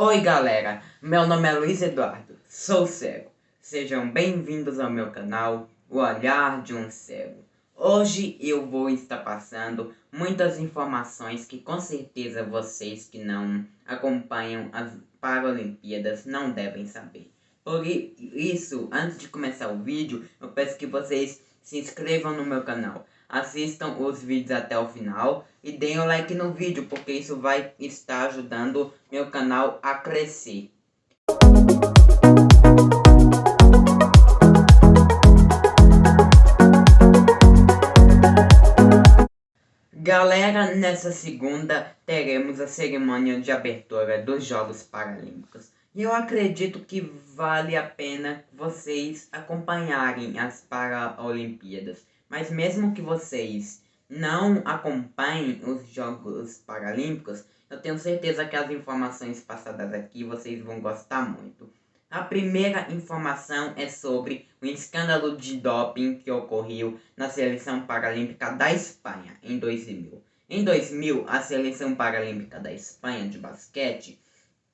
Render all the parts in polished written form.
Oi galera, meu nome é Luiz Eduardo, sou cego. Sejam bem-vindos ao meu canal, O Olhar de um Cego. Hoje eu vou estar passando muitas informações que com certeza vocês que não acompanham as Paralimpíadas não devem saber. Por isso, antes de começar o vídeo, eu peço que vocês se inscrevam no meu canal, assistam os vídeos até o final e deem o like no vídeo, porque isso vai estar ajudando meu canal a crescer. Galera, nessa segunda teremos a cerimônia de abertura dos Jogos Paralímpicos. E eu acredito que vale a pena vocês acompanharem as Paralimpíadas. Mas mesmo que vocês não acompanhem os Jogos Paralímpicos, eu tenho certeza que as informações passadas aqui vocês vão gostar muito. A primeira informação é sobre o escândalo de doping que ocorreu na Seleção Paralímpica da Espanha em 2000. Em 2000, a Seleção Paralímpica da Espanha de basquete,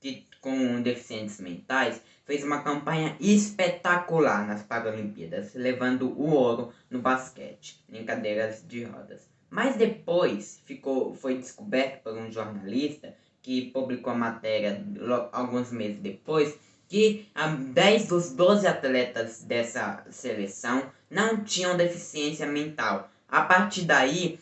que com deficientes mentais, fez uma campanha espetacular nas Paralimpíadas, levando o ouro no basquete, em cadeiras de rodas. Mas depois foi descoberto por um jornalista que publicou a matéria alguns meses depois, que 10 dos 12 atletas dessa seleção não tinham deficiência mental. A partir daí,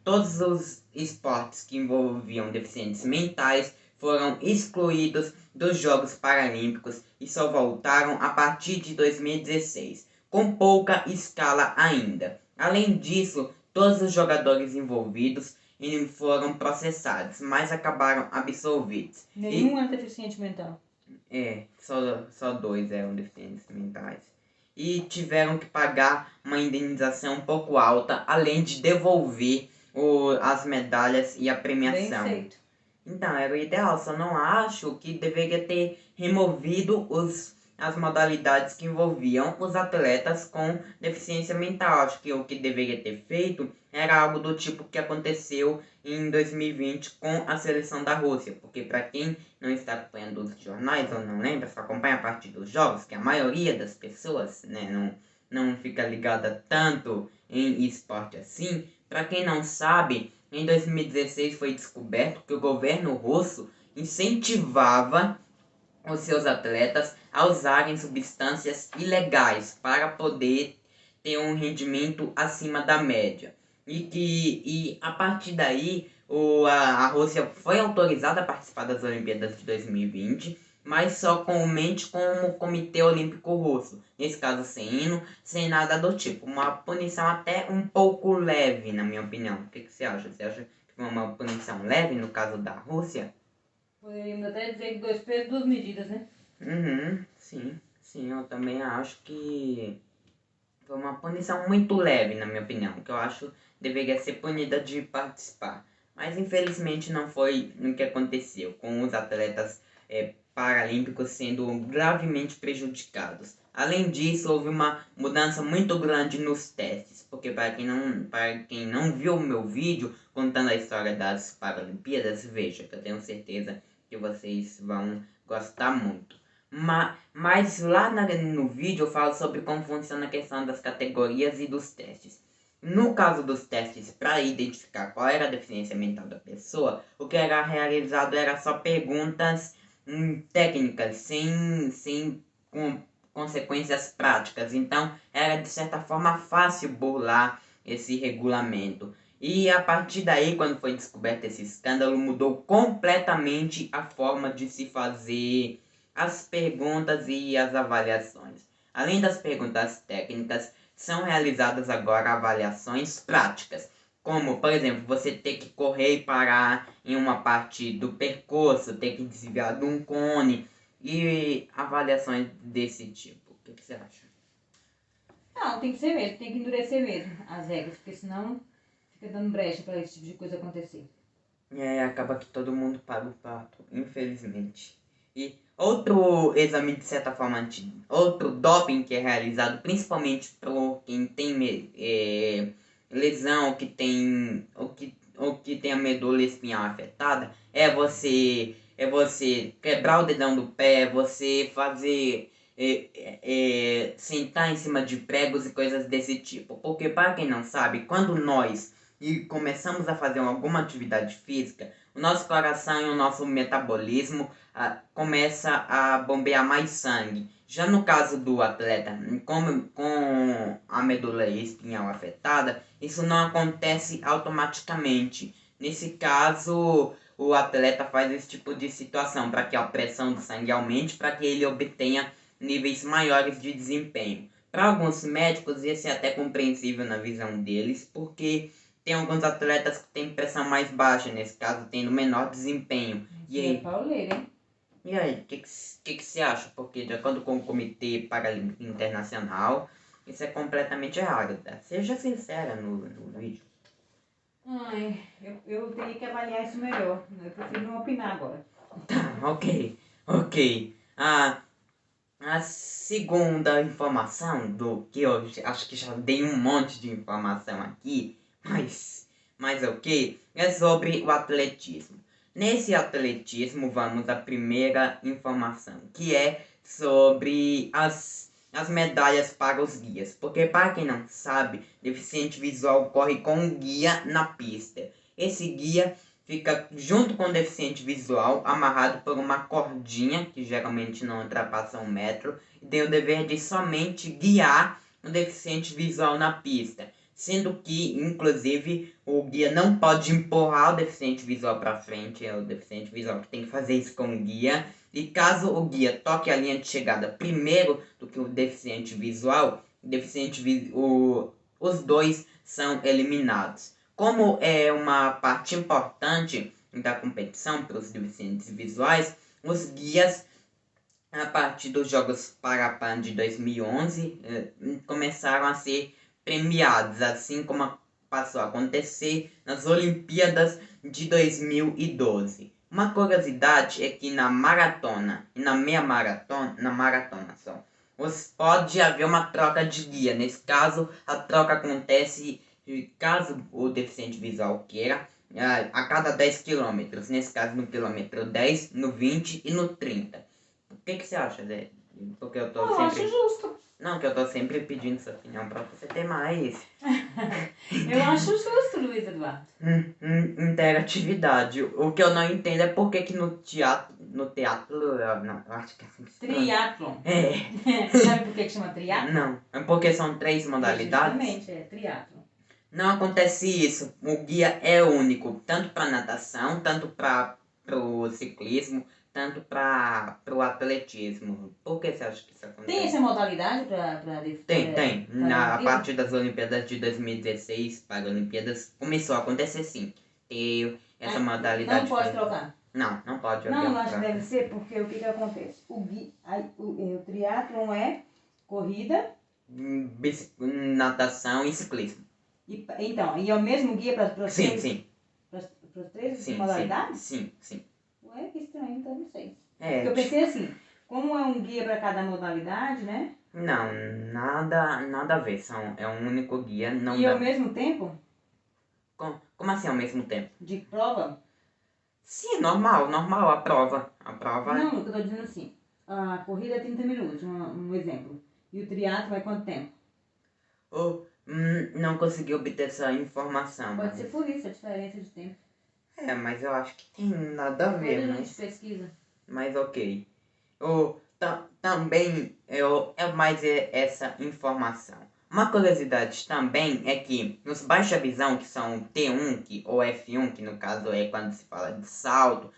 todos os esportes que envolviam deficientes mentais foram excluídos dos Jogos Paralímpicos e só voltaram a partir de 2016, com pouca escala ainda. Além disso, todos os jogadores envolvidos foram processados, mas acabaram absolvidos. Nenhum é deficiente mental. Só 2 eram deficientes mentais. E tiveram que pagar uma indenização um pouco alta, além de devolver as medalhas e a premiação. Bem feito. Então, era o ideal, só não acho que deveria ter removido as modalidades que envolviam os atletas com deficiência mental. Acho que o que deveria ter feito era algo do tipo que aconteceu em 2020 com a seleção da Rússia. Porque para quem não está acompanhando os jornais ou não lembra, só acompanha a parte dos jogos, que a maioria das pessoas não fica ligada tanto em esporte assim. Para quem não sabe, em 2016 foi descoberto que o governo russo incentivava os seus atletas a usarem substâncias ilegais para poder ter um rendimento acima da média. E a partir daí a Rússia foi autorizada a participar das Olimpíadas de 2020, mas somente como Comitê Olímpico Russo. Nesse caso sem hino, sem nada do tipo. Uma punição até um pouco leve, na minha opinião. O que você acha? Você acha que foi uma punição leve no caso da Rússia? Poderíamos até dizer que 2 pesos, 2 medidas, né? Sim, eu também acho que foi uma punição muito leve, na minha opinião, que eu acho deveria ser punida de participar. Mas infelizmente não foi o que aconteceu, com os atletas paralímpicos sendo gravemente prejudicados. Além disso, houve uma mudança muito grande nos testes, porque para quem não viu o meu vídeo contando a história das Paralimpíadas, veja, que eu tenho certeza que vocês vão gostar muito. Mas lá no vídeo eu falo sobre como funciona a questão das categorias e dos testes. No caso dos testes para identificar qual era a deficiência mental da pessoa, o que era realizado era só perguntas técnicas, sem consequências práticas. Então era de certa forma fácil burlar esse regulamento. E a partir daí, quando foi descoberto esse escândalo, mudou completamente a forma de se fazer as perguntas e as avaliações. Além das perguntas técnicas, são realizadas agora avaliações práticas, como, por exemplo, você ter que correr e parar em uma parte do percurso, ter que desviar de um cone e avaliações desse tipo. O que você acha? Não, tem que ser mesmo, tem que endurecer mesmo as regras, porque senão fica dando brecha para esse tipo de coisa acontecer. Acaba que todo mundo paga o pato, infelizmente. E outro exame, de certa forma, outro doping que é realizado principalmente por quem tem lesão, ou que tem a medula espinhal afetada, é você é você quebrar o dedão do pé, você fazer sentar em cima de pregos e coisas desse tipo. Porque, para quem não sabe, quando nós começamos a fazer alguma atividade física, o nosso coração e o nosso metabolismo começa a bombear mais sangue. Já no caso do atleta com a medula espinhal afetada, isso não acontece automaticamente. Nesse caso, o atleta faz esse tipo de situação para que a pressão do sangue aumente, para que ele obtenha níveis maiores de desempenho. Para alguns médicos, isso é até compreensível na visão deles, porque tem alguns atletas que têm pressão mais baixa, nesse caso, tendo menor desempenho. E aí? É pauleira, hein? E aí, o que você acha? Porque, de acordo com o Comitê Paralímpico Internacional, isso é completamente errado, tá? Seja sincera no vídeo. Ai, eu teria que avaliar isso melhor. Eu prefiro não opinar agora. Tá, ok. A segunda informação que eu acho que já dei um monte de informação aqui, mas ok, é sobre o atletismo. Nesse atletismo, vamos à primeira informação, que é sobre as medalhas para os guias. Porque, para quem não sabe, deficiente visual corre com um guia na pista. Esse guia fica junto com o deficiente visual, amarrado por uma cordinha, que geralmente não ultrapassa 1 metro, e tem o dever de somente guiar o deficiente visual na pista. Sendo que, inclusive, o guia não pode empurrar o deficiente visual para frente, é o deficiente visual que tem que fazer isso com o guia. E caso o guia toque a linha de chegada primeiro do que o deficiente visual, os dois são eliminados. Como é uma parte importante da competição para os deficientes visuais, os guias, a partir dos Jogos Parapan de 2011, começaram a ser premiados, assim como passou a acontecer nas Olimpíadas de 2012. Uma curiosidade é que na maratona e na meia maratona, na maratona só, pode haver uma troca de guia. Nesse caso, a troca acontece caso o deficiente visual queira, a cada 10 quilômetros. Nesse caso, no quilômetro 10, no 20 e no 30. O que você acha, Zé? Porque eu tô sempre... acho justo. Não, que eu tô sempre pedindo sua opinião pra você ter mais. Eu acho justo, Luiz Eduardo. Interatividade. O que eu não entendo é por que no teatro... Não, eu acho que é assim que se fala. Triatlon. É. Sabe por que chama triatlon? Não, é porque são 3 modalidades. Justamente, é triatlon. Não acontece isso. O guia é único, tanto para natação, tanto para o ciclismo, tanto para o atletismo. Por que você acha que isso acontece? Tem essa modalidade para Tem. A partir das Olimpíadas de 2016, Paralimpíadas, começou a acontecer sim. Ter essa modalidade. Não pode trocar? Não pode. Não, eu acho que deve ser porque o que acontece? O triatlon é corrida, natação e ciclismo. Então, e é o mesmo guia para os três modalidades? Sim. Ué, que estranho, então não sei. É, Porque eu pensei assim, como é um guia para cada modalidade, né? Não, nada a ver. É um único guia. Não e dá... ao mesmo tempo? Como assim ao mesmo tempo? De prova? Sim, normal, a prova. Não, eu tô dizendo assim, a corrida é 30 minutos, um exemplo. E o triatlo é quanto tempo? Não consegui obter essa informação. Pode ser por isso, a diferença de tempo. Mas eu acho que tem nada a ver, Depois a gente pesquisa. Mas ok. Também mais essa informação. Uma curiosidade também é que nos baixa visão, que são T1 ou F1, que no caso é quando se fala de salto,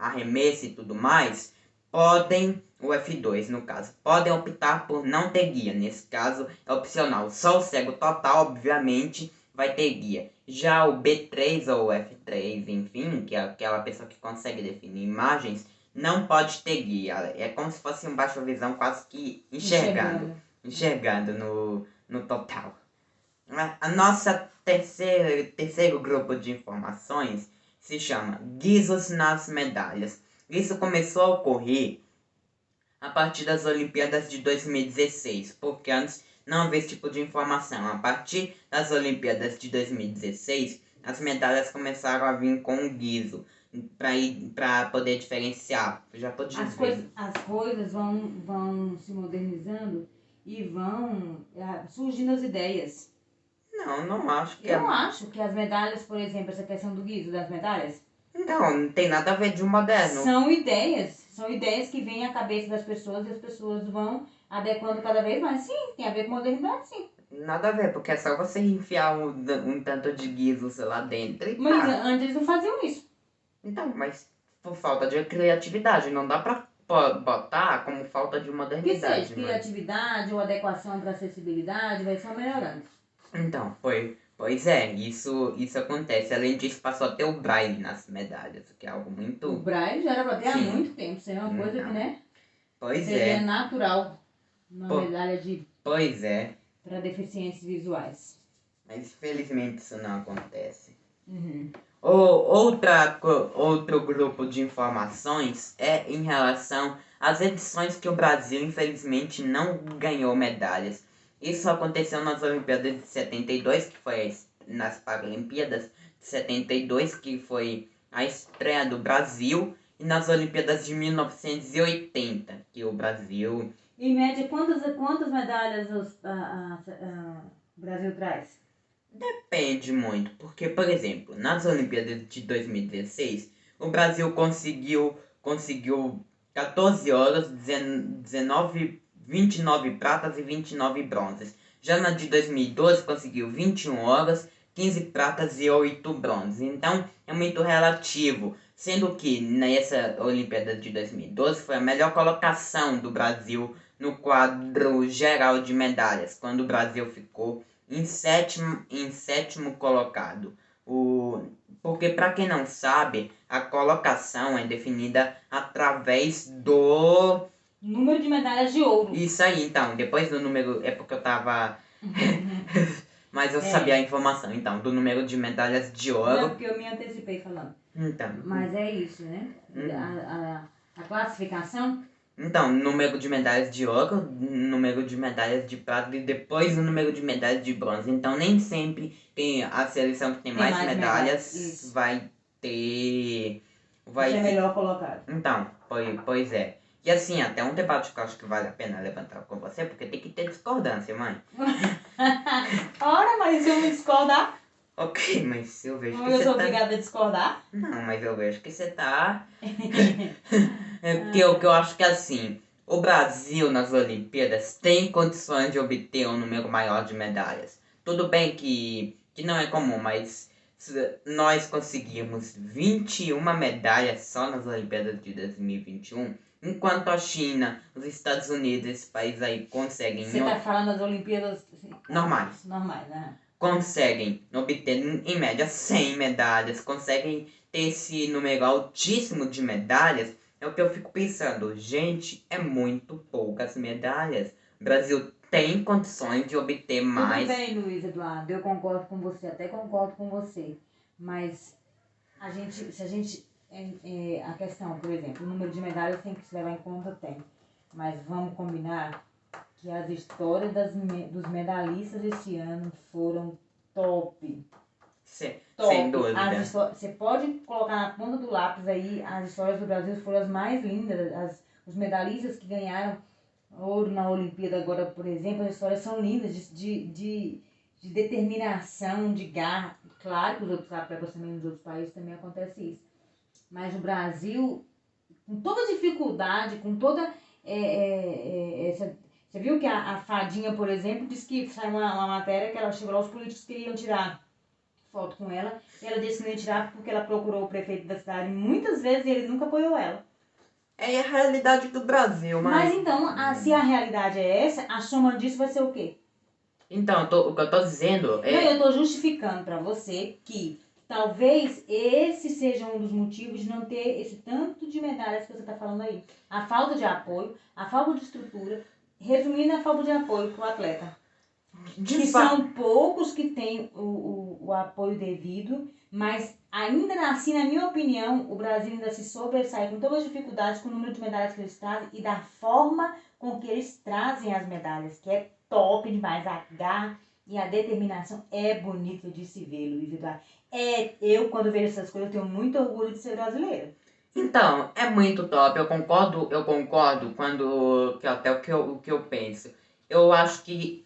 arremesso e tudo mais, o F2 no caso, podem optar por não ter guia. Nesse caso é opcional. Só o cego total, obviamente, vai ter guia. Já o B3 ou o F3, enfim, que é aquela pessoa que consegue definir imagens, não pode ter guia. É como se fosse um baixa visão quase que enxergando no total. A nossa terceiro grupo de informações se chama Guizos nas medalhas. Isso começou a ocorrer a partir das Olimpíadas de 2016, porque antes não havia esse tipo de informação. A partir das Olimpíadas de 2016, as medalhas começaram a vir com um guizo. para poder diferenciar. Já tô As dizendo. as coisas vão se modernizando e vão surgindo as ideias. Não acho que Eu acho que as medalhas, por exemplo, essa questão do guiso das medalhas, Não tem nada a ver de um moderno. são ideias que vêm à cabeça das pessoas e as pessoas vão adequando cada vez mais. Sim, tem a ver com modernidade, sim. Nada a ver, porque é só você enfiar um tanto de guizos lá dentro e Mas tá. antes eles não faziam isso. Então, mas por falta de criatividade, não dá pra botar como falta de Que modernidade, seja mas... criatividade ou adequação para acessibilidade, vai só melhorando. Então, pois é, isso acontece. Além disso, passou a ter o braille nas medalhas, o que é algo O muito... braille já era para ter há Sim. muito tempo. Isso é uma coisa que, Então, né, pois seria é, natural numa Po- medalha pois é. para deficientes visuais. Mas infelizmente isso não acontece. Uhum. Outro grupo de informações é em relação às edições que o Brasil infelizmente não ganhou medalhas. Isso aconteceu nas Olimpíadas de 72, que foi nas Paralimpíadas de 72, que foi a estreia do Brasil, e nas Olimpíadas de 1980, que o Brasil... Em média, quantas medalhas o Brasil traz? Depende muito, porque, por exemplo, nas Olimpíadas de 2016, o Brasil conseguiu 14 ouros, 29 pratas e 29 bronzes. Já na de 2012 conseguiu 21 ouros, 15 pratas e 8 bronzes. Então é muito relativo, sendo que nessa Olimpíada de 2012 foi a melhor colocação do Brasil no quadro geral de medalhas, quando o Brasil ficou em sétimo colocado. Porque, para quem não sabe, a colocação é definida através do... Número de medalhas de ouro. Isso aí, então, depois do número... É porque eu tava... Mas eu É. sabia a informação, então, do número de medalhas de Não, ouro. porque eu me antecipei falando. Então, Mas é isso, né? A classificação, então, número de medalhas de ouro, número de medalhas de prata e depois o número de medalhas de bronze. Então, nem sempre tem a seleção que tem mais medalhas isso. vai ter... Vai ser melhor colocado. Então, pois é. E assim, até um debate que eu acho que vale a pena levantar com você, porque tem que ter discordância, mãe. Ora, mas se eu me discordar, Ok, mas eu vejo que eu você sou tá... obrigada a discordar. Não, mas eu vejo que você tá... o que eu acho que é assim, o Brasil nas Olimpíadas tem condições de obter um número maior de medalhas. Tudo bem que não é comum, mas nós conseguimos 21 medalhas só nas Olimpíadas de 2021, enquanto a China, os Estados Unidos, esses países aí conseguem... Você tá falando das Olimpíadas assim, normais. Normais, né? Conseguem obter, em média, 100 medalhas, conseguem ter esse número altíssimo de medalhas. É o que eu fico pensando, gente, é muito poucas medalhas. O Brasil tem condições de obter mais. Tudo bem, Luiz Eduardo, eu concordo com você, até concordo com você. Mas se a gente, a questão, por exemplo, o número de medalhas tem que se levar em conta, tem. Mas vamos combinar que as histórias dos medalhistas esse ano foram top. Sem dúvida. Você pode colocar na ponta do lápis aí, as histórias do Brasil foram as mais lindas. Os medalhistas que ganharam ouro na Olimpíada agora, por exemplo, as histórias são lindas de determinação, de garra. Claro que os outros atletas também, nos outros países também acontece isso. Mas o Brasil, com toda a dificuldade, com toda essa... Você viu que a Fadinha, por exemplo, disse que saiu uma matéria que ela chegou lá, os políticos queriam tirar foto com ela. E ela disse que não ia tirar porque ela procurou o prefeito da cidade muitas vezes e ele nunca apoiou ela. É a realidade do Brasil, Mas então, se a realidade é essa, a soma disso vai ser o quê? Então, o que eu tô dizendo é... Não, eu tô justificando pra você que talvez esse seja um dos motivos de não ter esse tanto de medalhas que você tá falando aí. A falta de apoio, a falta de estrutura, resumindo, a falta de apoio pro atleta. São poucos que têm o apoio devido, mas ainda assim, na minha opinião, o Brasil ainda se sobressai com todas as dificuldades com o número de medalhas que eles trazem e da forma com que eles trazem as medalhas, que é top demais. A garra e a determinação é bonito de se ver, Luiz Eduardo. Eu, quando vejo essas coisas, eu tenho muito orgulho de ser brasileira. Então, é muito top, eu concordo quando, que até o que eu penso. Eu acho que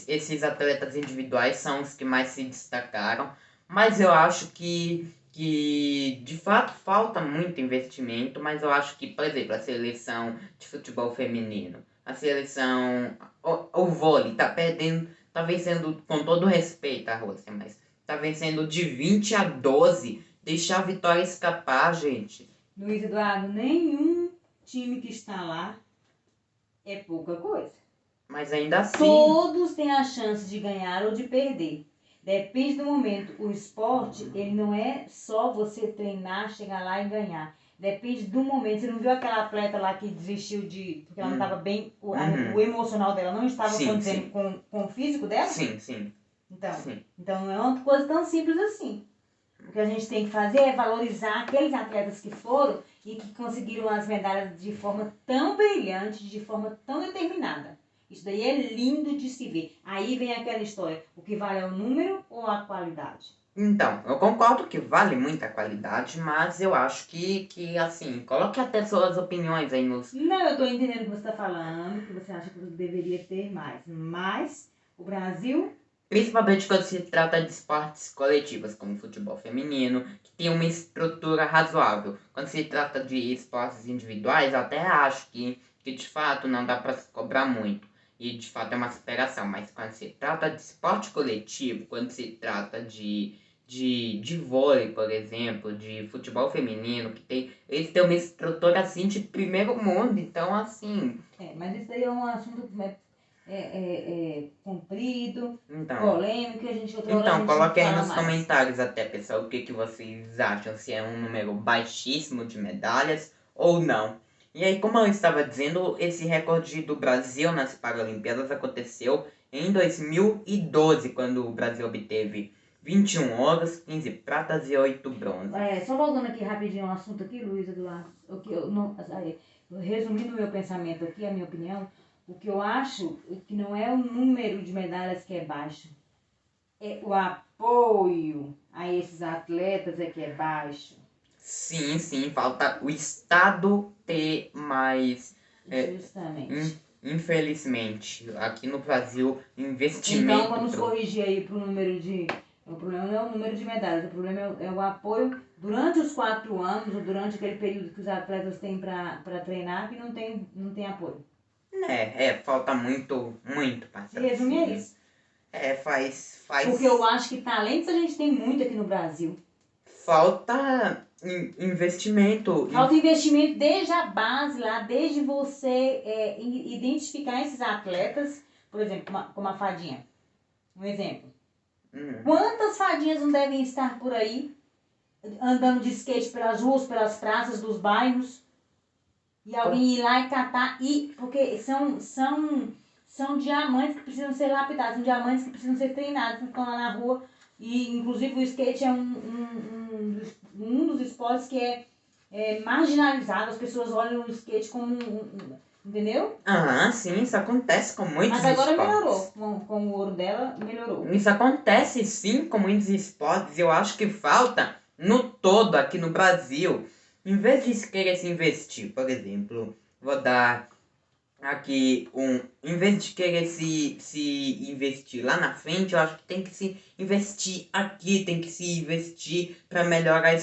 esses atletas individuais são os que mais se destacaram, mas eu acho que de fato falta muito investimento, mas eu acho que, por exemplo, a seleção de futebol feminino, a seleção, o vôlei tá perdendo, tá vencendo, com todo respeito à Rússia, mas tá vencendo de 20-12, deixar a vitória escapar, gente. Luiz Eduardo, nenhum time que está lá é pouca coisa. Mas ainda assim. Todos têm a chance de ganhar ou de perder. Depende do momento. O esporte, ele não é só você treinar, chegar lá e ganhar. Depende do momento. Você não viu aquela atleta lá que desistiu porque ela não estava bem, o emocional dela não estava condizendo com o físico dela? Sim. Então não é uma coisa tão simples assim. O que a gente tem que fazer é valorizar aqueles atletas que foram e que conseguiram as medalhas de forma tão brilhante, de forma tão determinada. Isso daí é lindo de se ver. Aí vem aquela história, o que vale é o número ou a qualidade? Então, eu concordo que vale muito a qualidade, mas eu acho que assim, coloque até suas opiniões aí nos... Não, eu tô entendendo o que você está falando, que você acha que deveria ter mais. Mas o Brasil... Principalmente quando se trata de esportes coletivos, como futebol feminino, que tem uma estrutura razoável. Quando se trata de esportes individuais, eu até acho que de fato não dá para se cobrar muito. E de fato é uma superação. Mas quando se trata de esporte coletivo, quando se trata de vôlei, por exemplo, de futebol feminino, eles têm uma estrutura assim de primeiro mundo. Então, assim... mas isso daí é um assunto... comprido, Então, polêmico, a gente coloque aí nos mais. comentários até, pessoal, o que vocês acham, se é um número baixíssimo de medalhas ou não. E aí, como eu estava dizendo, esse recorde do Brasil nas Paralimpíadas aconteceu em 2012, quando o Brasil obteve 21 ouros, 15 pratas e 8 bronzes. Só voltando aqui rapidinho um assunto aqui, Luiz Eduardo, resumindo o meu pensamento aqui, a minha opinião, o que eu acho que não é o número de medalhas que é baixo, é o apoio a esses atletas que é baixo. Sim, falta o Estado ter mais... Justamente. Infelizmente, aqui no Brasil, investimento... Então vamos corrigir aí pro número de... O problema não é o número de medalhas, o problema é o apoio durante os 4 anos, ou durante aquele período que os atletas têm para treinar, que não tem apoio. Falta muito patrocínio. Resume é isso. Faz... Porque eu acho que talentos a gente tem muito aqui no Brasil. Falta investimento. Falta investimento desde a base lá, desde você identificar esses atletas, por exemplo, como a fadinha. Um exemplo. Quantas fadinhas não devem estar por aí, andando de skate pelas ruas, pelas praças dos bairros, e alguém ir lá e catar, porque são diamantes que precisam ser lapidados, são diamantes que precisam ser treinados, que estão lá na rua, e inclusive o skate é um dos esportes que é marginalizado, as pessoas olham o skate como entendeu? Sim, isso acontece com muitos esportes. Mas agora esportes. melhorou, com o ouro dela, melhorou. Isso acontece sim com muitos esportes, eu acho que falta no todo aqui no Brasil, em vez de querer se investir, por exemplo, vou dar aqui em vez de querer se investir lá na frente, eu acho que tem que se investir aqui, tem que se investir para melhorar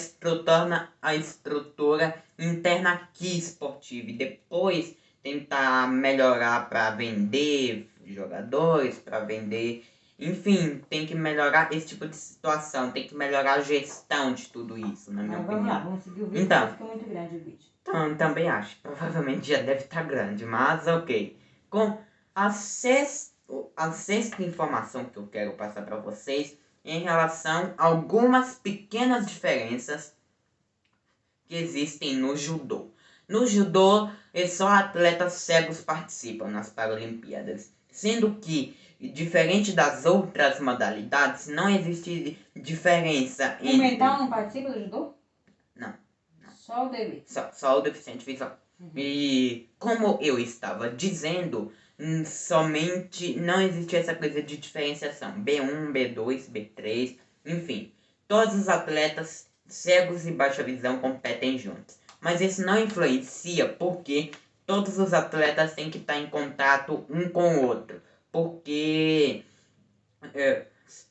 a estrutura interna aqui esportiva e depois tentar melhorar para vender jogadores, para vender, enfim, tem que melhorar esse tipo de situação, tem que melhorar a gestão de tudo isso, na minha opinião. Vamos lá, vamos seguir o vídeo, então, fica muito grande o vídeo. Então, também acho. Provavelmente já deve estar grande, mas ok. Com a sexta informação que eu quero passar para vocês em relação a algumas pequenas diferenças que existem no judô. No judô, só atletas cegos participam nas Paralimpíadas, sendo que, diferente das outras modalidades, não existe diferença entre... O mental não participa do judô? Não. Só o deficiente. Só o deficiente visual. E como eu estava dizendo, somente não existe essa coisa de diferenciação. B1, B2, B3, enfim. todos os atletas cegos e baixa visão competem juntos. Mas isso não influencia porque todos os atletas têm que estar em contato um com o outro. Porque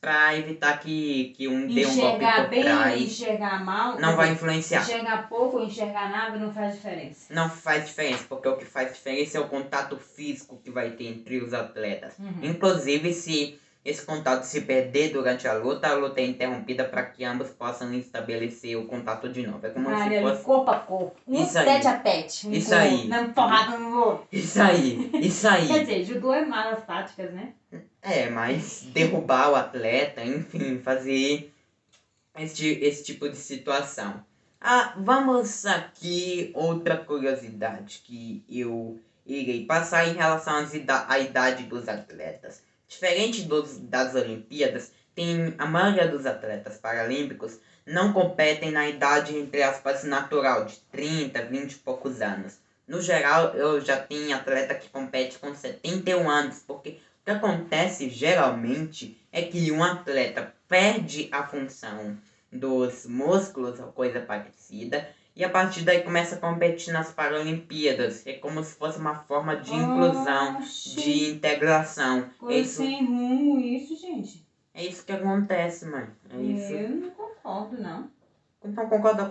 para evitar que um dê um golpe Enxergar por bem ou trás, enxergar mal, não vai influenciar. enxergar pouco ou enxergar nada não faz diferença. Não faz diferença, porque o que faz diferença é o contato físico que vai ter entre os atletas. Inclusive, se esse contato se perder durante a luta é interrompida para que ambos possam estabelecer o contato de novo. É como se fosse corpo a corpo, tete a tete. Isso aí. Não, porrada no outro. Isso aí. Quer dizer, judô é malas táticas, né? Mas derrubar o atleta, enfim, fazer esse tipo de situação. Vamos aqui, outra curiosidade que eu irei passar em relação à idade dos atletas. Diferente das Olimpíadas, a maioria dos atletas paralímpicos não competem na idade, entre aspas, natural, de 30, 20 e poucos anos. No geral, eu já tenho atleta que compete com 71 anos, porque o que acontece geralmente é que um atleta perde a função dos músculos ou coisa parecida, e a partir daí começa a competir nas Paralimpíadas. É como se fosse uma forma de inclusão, de integração. Coisa sem rumo isso, gente. É isso que acontece, mãe. Eu não concordo, não. Não concordo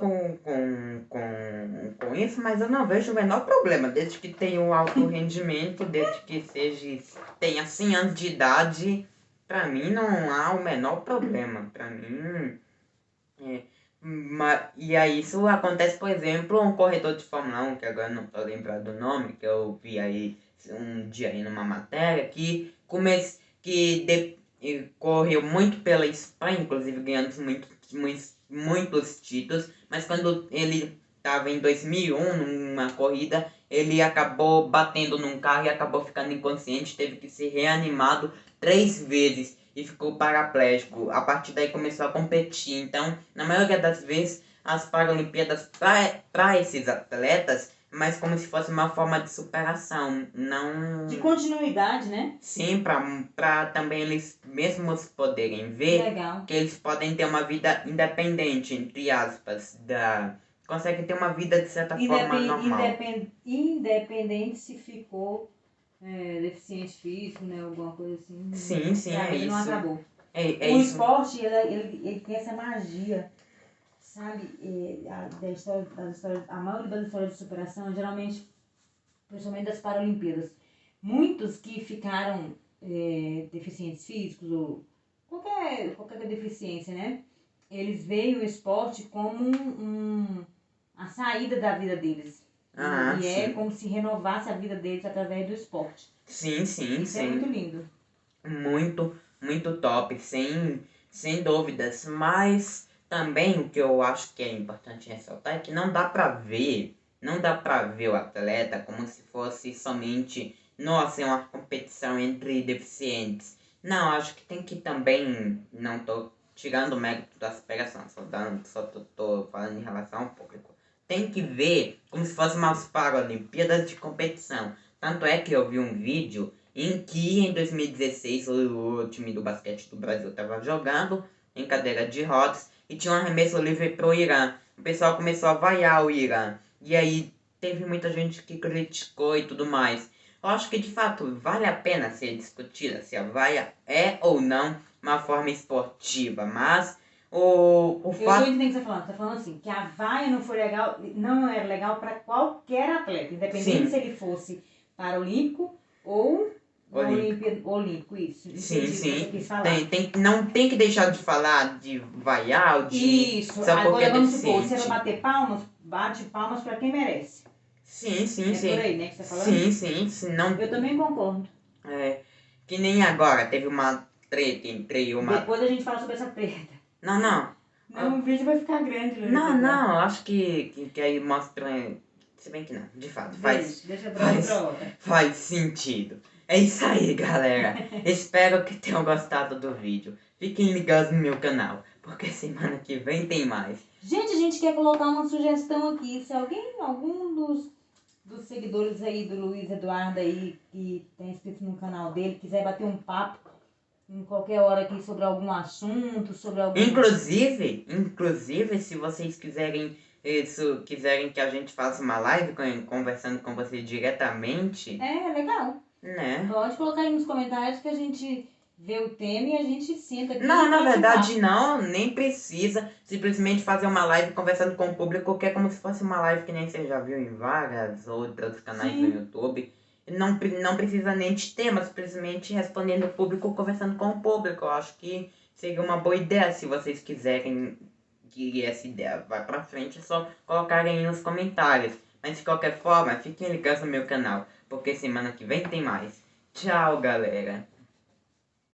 com isso, mas eu não vejo o menor problema. Desde que tenha um alto rendimento, desde que tenha 100 anos de idade, pra mim não há o menor problema. Pra mim... E aí isso acontece, por exemplo, um corredor de Fórmula 1, que agora não tô lembrado do nome, que eu vi aí um dia aí numa matéria, que correu muito pela Espanha, inclusive ganhando muitos títulos, mas quando ele estava em 2001, numa corrida, ele acabou batendo num carro e acabou ficando inconsciente, teve que ser reanimado 3 vezes e ficou paraplégico. A partir daí começou a competir. Então, na maioria das vezes, as Paralimpíadas para esses atletas, mas como se fosse uma forma de superação, não... De continuidade, né? Sim, para também eles mesmos poderem ver Legal. que eles podem ter uma vida independente, entre aspas, conseguem ter uma vida de certa forma normal. Independente se ficou deficiente físico, né? Alguma coisa assim. Sim, a vida isso. não acabou. É o isso. esporte, ele tem essa magia, sabe? A maioria das histórias de superação, geralmente, principalmente das Paralimpíadas, muitos que ficaram deficientes físicos ou qualquer deficiência, né? Eles veem o esporte como a saída da vida deles. É como se renovasse a vida deles através do esporte. Sim. Isso é muito lindo. Muito top, sem dúvidas. Mas também o que eu acho que é importante ressaltar é que não dá pra ver o atleta como se fosse somente, nossa, é uma competição entre deficientes. Não, acho que tem que também, não tô tirando o mérito da superação, só tô falando em relação ao público. Tem que ver como se fosse umas Paralimpíadas de competição. Tanto é que eu vi um vídeo em que em 2016 o time do basquete do Brasil estava jogando em cadeira de rodas e tinha um arremesso livre pro Irã. O pessoal começou a vaiar o Irã. E aí teve muita gente que criticou e tudo mais. Eu acho que de fato vale a pena ser discutida se a vaia é ou não uma forma esportiva, mas o fato... Eu tô entendendo o que você tá falando. Você tá falando assim, que a vaia não era legal para qualquer atleta, independente se ele fosse paralímpico ou olímpico, isso. Sim. Não tem que deixar de falar de vaiar, de... Isso, agora vamos supor, se ela bater palmas, bate palmas para quem merece. Sim. Por aí, né, que você tá falando? Sim. Senão... Eu também concordo. Que nem agora, teve uma treta entre uma... Depois a gente fala sobre essa treta. Não. O vídeo vai ficar grande, Luiz. Não, acho que aí mostra... Se bem que não, de fato, deixa pra outra. Faz sentido. É isso aí, galera. Espero que tenham gostado do vídeo. Fiquem ligados no meu canal, porque semana que vem tem mais. Gente, a gente quer colocar uma sugestão aqui. Se algum dos seguidores aí do Luiz Eduardo aí, que tem inscrito no canal dele, quiser bater um papo em qualquer hora aqui sobre algum assunto, sobre algum... Inclusive, se vocês quiserem que a gente faça uma live conversando com você diretamente, É, legal. né? Pode colocar aí nos comentários que a gente vê o tema e a gente senta aqui Não, e na bate um verdade papo. não, nem precisa simplesmente fazer uma live conversando com o público, que é como se fosse uma live que nem você já viu em várias outros canais do Sim. YouTube. Não precisa nem de tema, simplesmente respondendo o público, conversando com o público. Eu acho que seria uma boa ideia. Se vocês quiserem que essa ideia vá pra frente, é só colocarem aí nos comentários. Mas de qualquer forma, fiquem ligados no meu canal, porque semana que vem tem mais. Tchau, galera!